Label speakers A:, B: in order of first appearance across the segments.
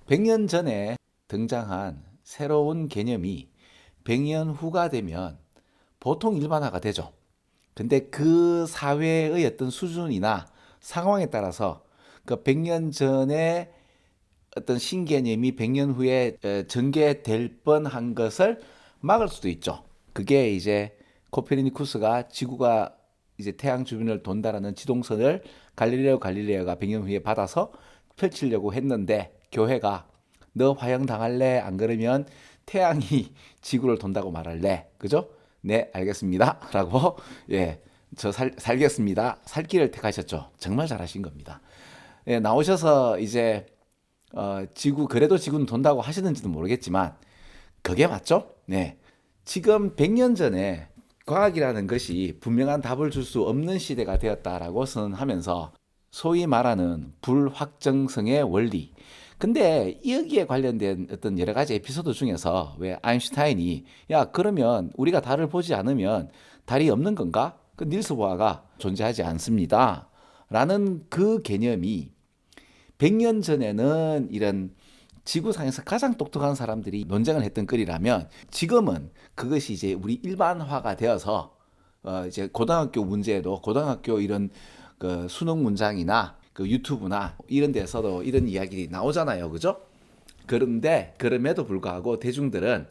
A: 100년 전에 등장한 새로운 개념이 100년 후가 되면 보통 일반화가 되죠. 근데 그 사회의 어떤 수준이나 상황에 따라서 그 100년 전에 어떤 신개념이 100년 후에 전개될 뻔한 것을 막을 수도 있죠. 그게 이제 코페르니쿠스가 지구가 이제 태양 주변을 돈다라는 지동선을 갈릴레오가 100년 후에 받아서 펼치려고 했는데 교회가 너 화형 당할래? 안 그러면 태양이 지구를 돈다고 말할래? 그죠? 네, 알겠습니다. 라고 예, 살겠습니다. 살 길을 택하셨죠. 정말 잘하신 겁니다. 예, 나오셔서 이제 지구 그래도 지구는 돈다고 하시는지도 모르겠지만 그게 맞죠? 네. 지금 100년 전에 과학이라는 것이 분명한 답을 줄 수 없는 시대가 되었다라고 선언하면서 소위 말하는 불확정성의 원리. 근데 여기에 관련된 어떤 여러 가지 에피소드 중에서 왜 아인슈타인이 야, 그러면 우리가 달을 보지 않으면 달이 없는 건가? 그 닐스 보아가 존재하지 않습니다. 라는 그 개념이 100년 전에는 이런 지구상에서 가장 똑똑한 사람들이 논쟁을 했던 거리라면 지금은 그것이 이제 우리 일반화가 되어서 이제 고등학교 문제도 고등학교 이런 그 수능 문장이나 그 유튜브나 이런 데서도 이런 이야기들이 나오잖아요. 그죠? 그런데 그럼에도 불구하고 대중들은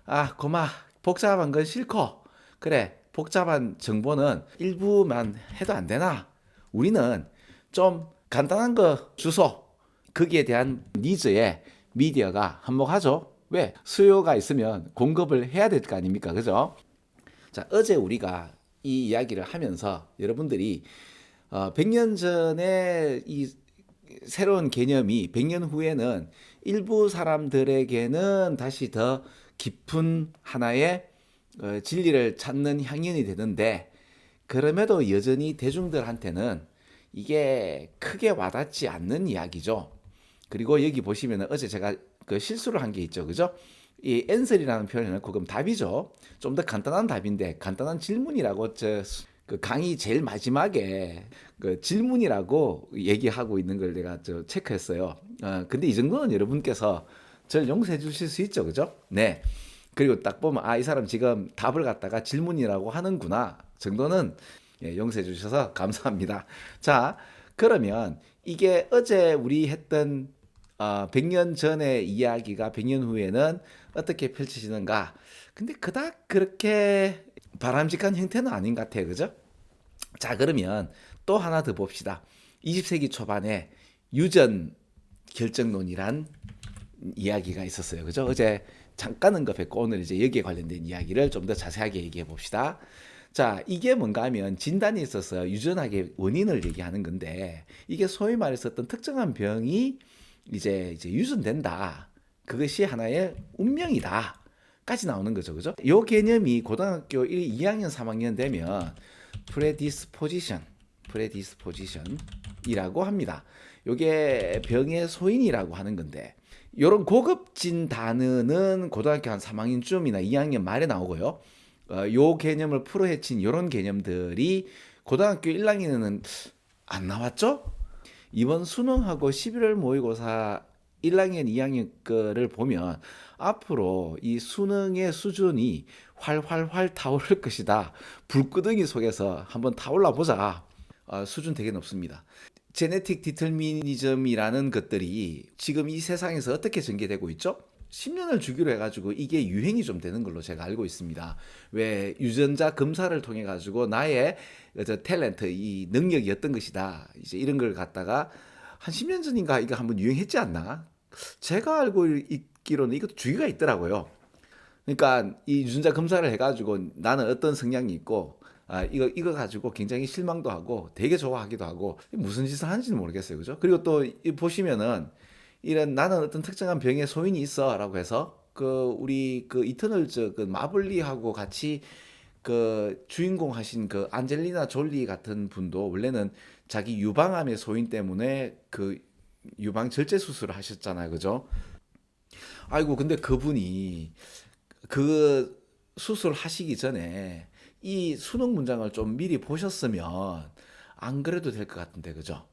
A: 아, 고마 복잡한 건 싫고 그래 복잡한 정보는 일부만 해도 안 되나? 우리는 좀 간단한 거 주소. 거기에 대한 니즈에 미디어가 한몫하죠. 왜? 수요가 있으면 공급을 해야 될 거 아닙니까? 그죠? 자, 어제 우리가 이 이야기를 하면서 여러분들이 100년 전에 이 새로운 개념이 100년 후에는 일부 사람들에게는 다시 더 깊은 하나의 진리를 찾는 향연이 되는데 그럼에도 여전히 대중들한테는 이게 크게 와닿지 않는 이야기죠. 그리고 여기 보시면 어제 제가 그 실수를 한 게 있죠. 그죠? 이 앤설이라는 표현을 넣고 그럼 답이죠. 좀 더 간단한 답인데 간단한 질문이라고 그 강의 제일 마지막에 그 질문이라고 얘기하고 있는 걸 내가 체크했어요. 근데 이 정도는 여러분께서 저를 용서해 주실 수 있죠. 그죠? 네. 그리고 딱 보면 아, 이 사람 지금 답을 갖다가 질문이라고 하는구나 정도는 예, 용서해 주셔서 감사합니다. 자, 그러면 이게 어제 우리 했던 100년 전의 이야기가 100년 후에는 어떻게 펼쳐지는가? 근데 그닥 그렇게 바람직한 형태는 아닌 것 같아요. 그죠? 자, 그러면 또 하나 더 봅시다. 20세기 초반에 유전 결정론이란 이야기가 있었어요. 그죠? 어제 잠깐 언급했고 오늘 이제 여기에 관련된 이야기를 좀 더 자세하게 얘기해 봅시다. 자, 이게 뭔가 하면 진단이 있어서 유전학의 원인을 얘기하는 건데 이게 소위 말해서 어떤 특정한 병이 이제 유전된다. 그것이 하나의 운명이다. 까지 나오는 거죠. 그죠? 요 개념이 고등학교 1, 2학년, 3학년 되면 predisposition이라고 합니다. 요게 병의 소인이라고 하는 건데 요런 고급진 단어는 고등학교 한 3학년쯤이나 2학년 말에 나오고요. 요 개념을 풀어헤친 요런 개념들이 고등학교 1학년에는 안 나왔죠? 이번 수능하고 11월 모의고사 1학년, 2학년 거를 보면 앞으로 이 수능의 수준이 활활활 타오를 것이다. 불구덩이 속에서 한번 타올라 보자. 수준 되게 높습니다. 제네틱 디터미니즘이라는 것들이 지금 이 세상에서 어떻게 전개되고 있죠? 10년을 주기로 해가지고 이게 유행이 좀 되는 걸로 제가 알고 있습니다. 왜 유전자 검사를 통해 가지고 나의 탤런트, 이 능력이 어떤 것이다. 이제 이런 걸 갖다가 한 10년 전인가 이거 한번 유행했지 않나? 제가 알고 있기로는 이것도 주기가 있더라고요. 그러니까 이 유전자 검사를 해가지고 나는 어떤 성향이 있고 이거 가지고 굉장히 실망도 하고 되게 좋아하기도 하고 무슨 짓을 하는지는 모르겠어요. 그죠? 그리고 또 보시면은 이런 나는 어떤 특정한 병의 소인이 있어라고 해서 그 우리 그 이터널 그 마블리하고 같이 그 주인공 하신 그 안젤리나 졸리 같은 분도 원래는 자기 유방암의 소인 때문에 그 유방 절제 수술을 하셨잖아요. 그죠? 아이고 근데 그분이 그 수술 하시기 전에 이 수능 문장을 좀 미리 보셨으면 안 그래도 될 것 같은데 그죠?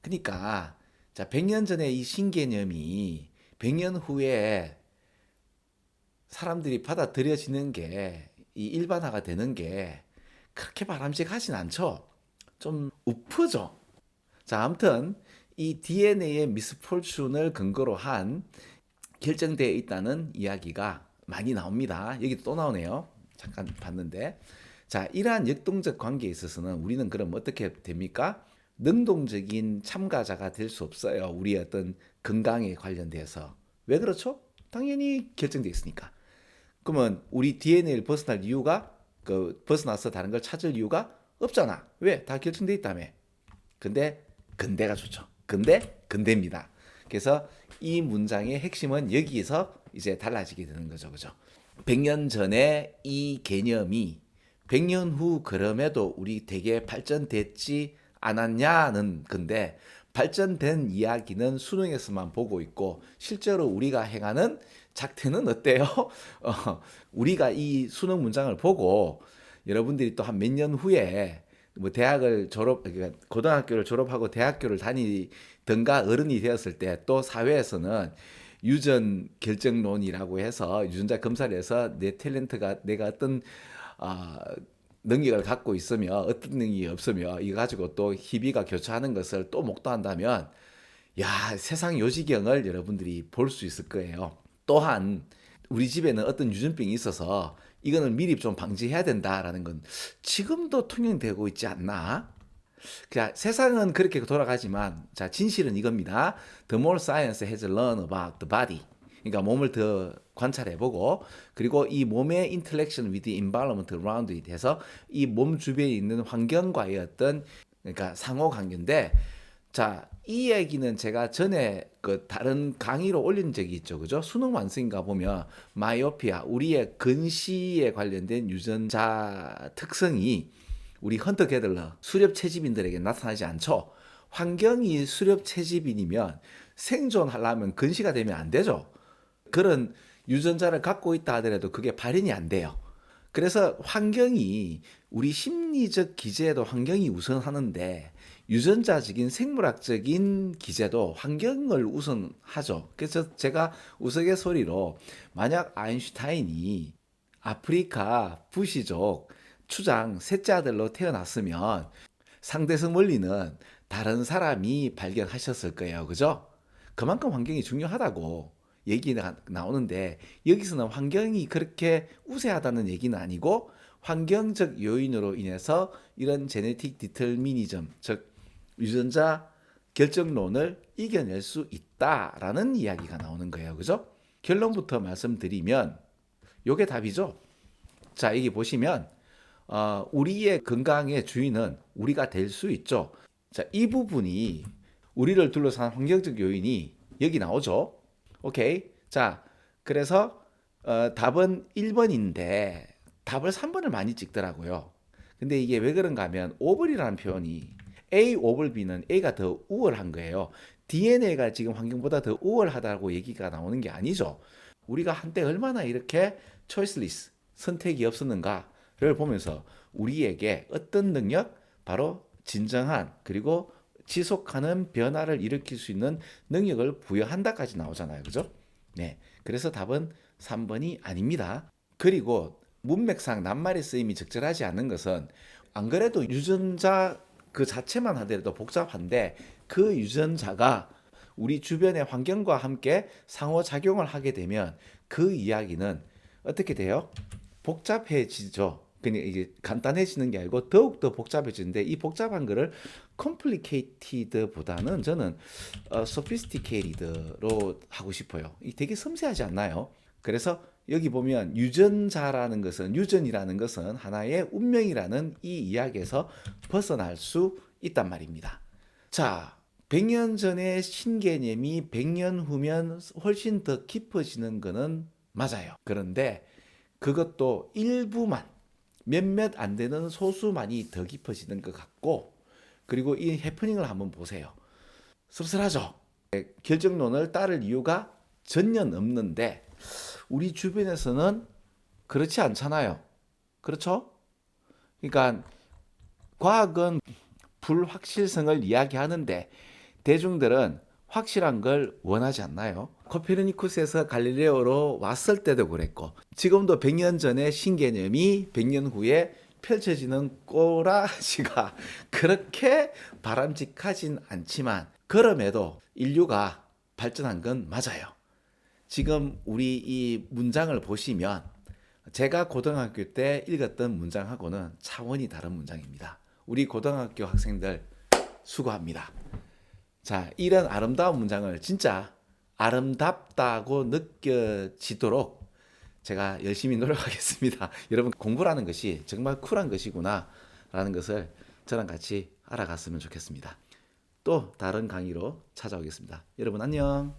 A: 그러니까 자 100년 전에 이 신개념이 100년 후에 사람들이 받아들여지는 게, 이 일반화가 되는 게 그렇게 바람직하진 않죠. 좀 우프죠. 자, 아무튼 이 DNA의 미스폴춘을 근거로 한 결정되어 있다는 이야기가 많이 나옵니다. 여기 또 나오네요. 잠깐 봤는데. 자, 이러한 역동적 관계에 있어서는 우리는 그럼 어떻게 됩니까? 능동적인 참가자가 될 수 없어요. 우리의 어떤 건강에 관련돼서. 왜 그렇죠? 당연히 결정되어 있으니까. 그러면 우리 DNA를 벗어날 이유가, 벗어나서 다른 걸 찾을 이유가 없잖아. 왜? 다 결정돼 있다며. 근데가 좋죠. 근데입니다. 그래서 이 문장의 핵심은 여기에서 이제 달라지게 되는 거죠. 그죠? 100년 전에 이 개념이 100년 후 그럼에도 우리 되게 발전됐지 않았냐는 건데, 발전된 이야기는 수능에서만 보고 있고 실제로 우리가 행하는 작태는 어때요? 우리가 이 수능 문장을 보고 여러분들이 또 한 몇 년 후에 뭐 대학을 그러니까 고등학교를 졸업하고 대학교를 다니든가 어른이 되었을 때 또 사회에서는 유전 결정론이라고 해서 유전자 검사를 해서 내 탤런트가 내가 어떤 아, 능력을 갖고 있으며 어떤 능력이 없으며 이거 가지고 또 희비가 교차하는 것을 또 목도한다면, 야, 세상 요지경을 여러분들이 볼 수 있을 거예요. 또한 우리 집에는 어떤 유전병이 있어서 이거는 미리 좀 방지해야 된다라는 건 지금도 통용되고 있지 않나? 자, 세상은 그렇게 돌아가지만, 자, 진실은 이겁니다. The more science has learned about the body. 그러니까 몸을 더 관찰해보고, 그리고 이 몸의 interaction with the environment around it 해서 이 몸 주변에 있는 환경과의 어떤, 그러니까 상호관계인데, 자, 이 얘기는 제가 전에 그 다른 강의로 올린 적이 있죠. 그죠? 수능 완성인가 보면 마이오피아, 우리의 근시에 관련된 유전자 특성이 우리 헌터 게들러 수렵 채집인들에게 나타나지 않죠. 환경이 수렵 채집인이면 생존하려면 근시가 되면 안 되죠. 그런 유전자를 갖고 있다 하더라도 그게 발현이 안 돼요. 그래서 환경이, 우리 심리적 기제에도 환경이 우선하는데 유전자적인 생물학적인 기제도 환경을 우선하죠. 그래서 제가 우스갯소리로, 만약 아인슈타인이 아프리카 부시족 추장 셋째 아들로 태어났으면 상대성 원리는 다른 사람이 발견하셨을 거예요. 그죠? 그만큼 환경이 중요하다고 얘기가 나오는데, 여기서는 환경이 그렇게 우세하다는 얘기는 아니고 환경적 요인으로 인해서 이런 제네틱 디터미니즘, 즉 유전자 결정론을 이겨낼 수 있다라는 이야기가 나오는 거예요. 그죠? 결론부터 말씀드리면 요게 답이죠. 자, 여기 보시면 우리의 건강의 주인은 우리가 될 수 있죠. 자, 이 부분이, 우리를 둘러싼 환경적 요인이 여기 나오죠. 오케이. 자, 그래서 답은 1번인데 답을 3번을 많이 찍더라고요. 근데 이게 왜 그런가 하면 오벌이라는 표현이, A 오벌 B는 A가 더 우월한 거예요. DNA가 지금 환경보다 더 우월하다고 얘기가 나오는 게 아니죠. 우리가 한때 얼마나 이렇게 choiceless, 선택이 없었는가를 보면서 우리에게 어떤 능력, 바로 진정한 그리고 지속하는 변화를 일으킬 수 있는 능력을 부여한다까지 나오잖아요. 그죠? 네. 그래서 답은 3번이 아닙니다. 그리고 문맥상 낱말의 쓰임이 적절하지 않는 것은, 안 그래도 유전자 그 자체만 하더라도 복잡한데 그 유전자가 우리 주변의 환경과 함께 상호작용을 하게 되면 그 이야기는 어떻게 돼요? 복잡해지죠. 그냥 이게 간단해지는 게 아니고 더욱더 복잡해지는데, 이 복잡한 거를 complicated보다는 저는 sophisticated로 하고 싶어요. 이 되게 섬세하지 않나요? 그래서 여기 보면 유전이라는 것은 하나의 운명이라는 이 이야기에서 벗어날 수 있단 말입니다. 자, 100년 전의 신개념이 100년 후면 훨씬 더 깊어지는 거는 맞아요. 그런데 그것도 일부만, 몇몇 안 되는 소수만이 더 깊어지는 것 같고, 그리고 이 해프닝을 한번 보세요. 씁쓸하죠? 결정론을 따를 이유가 전혀 없는데 우리 주변에서는 그렇지 않잖아요. 그렇죠? 그러니까 과학은 불확실성을 이야기하는데 대중들은 확실한 걸 원하지 않나요? 코페르니쿠스에서 갈릴레오로 왔을 때도 그랬고 지금도 100년 전의 신개념이 100년 후에 펼쳐지는 꼬라지가 그렇게 바람직하진 않지만 그럼에도 인류가 발전한 건 맞아요. 지금 우리 이 문장을 보시면 제가 고등학교 때 읽었던 문장하고는 차원이 다른 문장입니다. 우리 고등학교 학생들 수고합니다. 자, 이런 아름다운 문장을 진짜 아름답다고 느껴지도록 제가 열심히 노력하겠습니다. 여러분, 공부라는 것이 정말 쿨한 것이구나 라는 것을 저랑 같이 알아갔으면 좋겠습니다. 또 다른 강의로 찾아오겠습니다. 여러분 안녕.